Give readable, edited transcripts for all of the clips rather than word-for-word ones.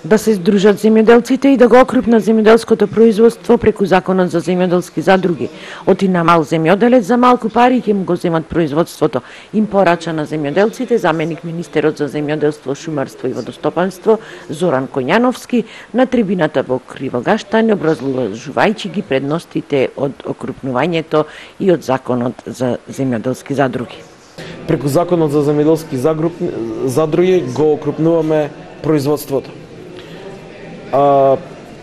да се здружат земјоделците и да го окрупнат земјоделското производство преку Законот за земјоделски задруги. Оти на мал земјоделец за малку пари ќе му го земат производството, им порача на земјоделците заменик министерот за земјоделство, шумарство и водостопанство Зоран Коњановски на трибината во Кривогаштан, образлужувајќи ги предностите од окрупнувањето и од Законот за земјоделски задруги. Преку Законот за земјоделски задруги го окрупнуваме производството.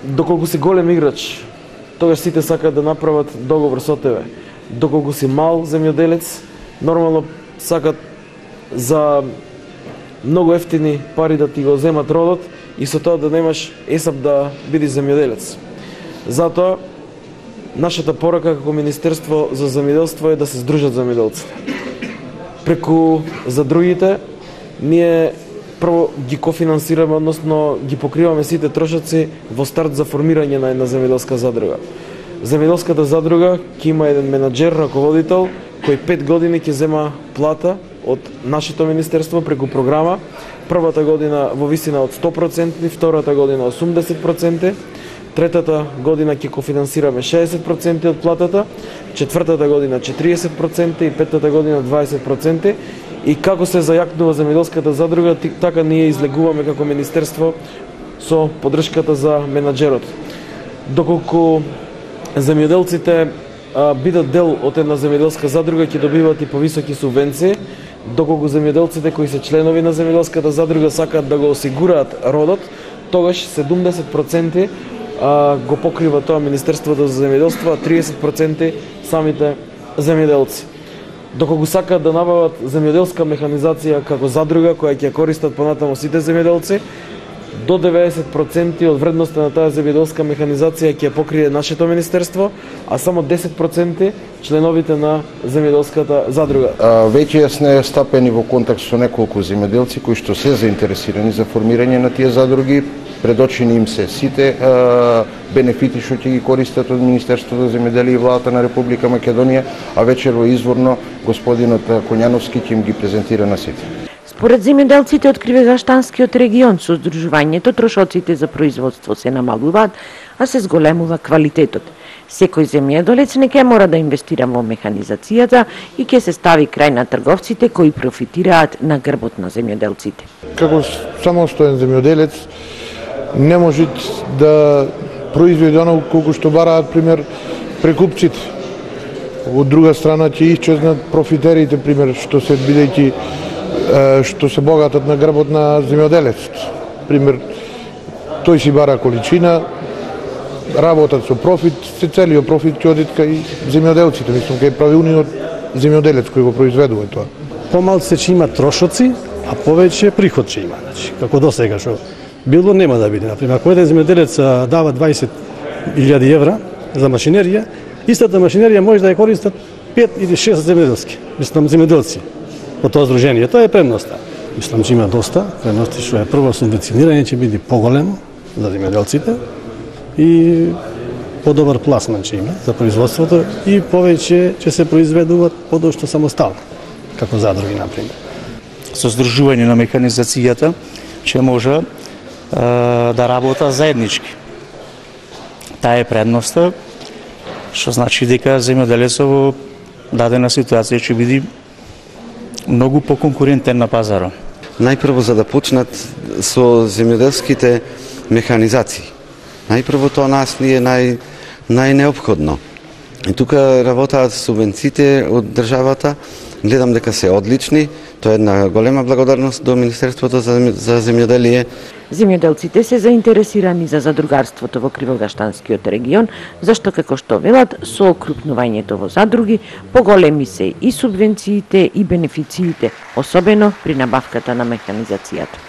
Доколку си голем играч, тогаш сите сакаат да направат договор со тебе. Доколку си мал земјоделец, нормално сакаат за многу ефтини пари да ти го земат родот и со тоа да немаш есап да бидеш земјоделец. Затоа нашата порака како Министерство за земјоделство е да се здружат земјоделците. Преку задругите ние прво ги кофинансираме, односно ги покриваме сите трошоци во старт за формирање на една земјоделска задруга. Земјоделската задруга ќе има еден менаџер, раководител, кој 5 години ќе зема плата од нашето министерство преку програма. Првата година во висина од 100%, втората година 80%, третата година ќе кофинансираме 60% од платата, четвртата година 40% и петата година 20%. И како се зајакнува земјоделската задруга, така ние излегуваме како министерство со поддршката за менаџерот. Доколку земјоделците бидат дел од една земјоделска задруга, ќе добиваат и повисоки субвенции. Доколку земјоделците кои се членови на земјоделската задруга сакаат да го осигураат родот, тогаш 70% го покрива тоа Министерството за земјоделство, а 30% самите земјоделци. Доколку сакаат да набават земјоделска механизација како задруга која ќе користат понатаму сите земјоделци, до 90% од вредноста на таа земјоделска механизација ќе покрие нашето министерство, а само 10% членовите на земјоделската задруга. Веќе сме стапени во контакт со неколку земјоделци кои што се заинтересирани за формирање на тие задруги. Предочени им се сите бенефити што ќе ги користат од Министерството за земјоделие и владата на Република Македонија, а вечерво изворно господинот Коњановски ќе им ги презентира на сите. Според земјоделците од Кривогаштанскиот регион, со здружувањето трошоците за производство се намалуваат, а се зголемува квалитетот. Секој земјоделец не ќе мора да инвестира во механизацијата и ќе се стави крај на трговците кои профитираат на грбот на земјоделците. Како самостоен земјоделец не може да произведе оно колку што бараат пример прекупците. Од друга страна ќе исчезнат профитерите, пример што се бидејќи што се богатат на грбот на земјоделецот. Пример, тој си бара количина, работат со профит, се целиот профит ќе оди кај земјоделците, мислам кај правилниот земјоделец кој го произведува тоа. Помалку ќе има трошоци, а повеќе приход ќе има, значи како досега што било нема да биде. Например, ако еден земјоделец дава 20.000 евра за машинерија, истата машинерија може да ја користат 5 или 6 земјоделски, мислам земјоделци по тоа здружение. Тоа е предноста. Мислам че има доста предности, што е прво субвенционирање ќе биде поголемо за земјоделците и подобар пласман ќе има за производството и повеќе ќе се произведуваат подошто самостално, како задруги например. Со здружување на механизацијата ќе може да работа заеднички. Таа е предноста, што значи дека земјоделецот во дадена ситуација ќе биде многу поконкурентен на пазарот. Најпрво за да почнат со земјоделските механизации. Најпрво тоа нас ни е најнеопходно. И тука работаат субвенциите од државата, гледам дека се одлични. Тоа е една голема благодарност до Министерството за земјоделие. Земјоделците се заинтересирани за задругарството во Кривогаштанскиот регион, зашто како што велат, со окрупнувањето во задруги, поголеми се и субвенциите и бенефициите, особено при набавката на механизацијата.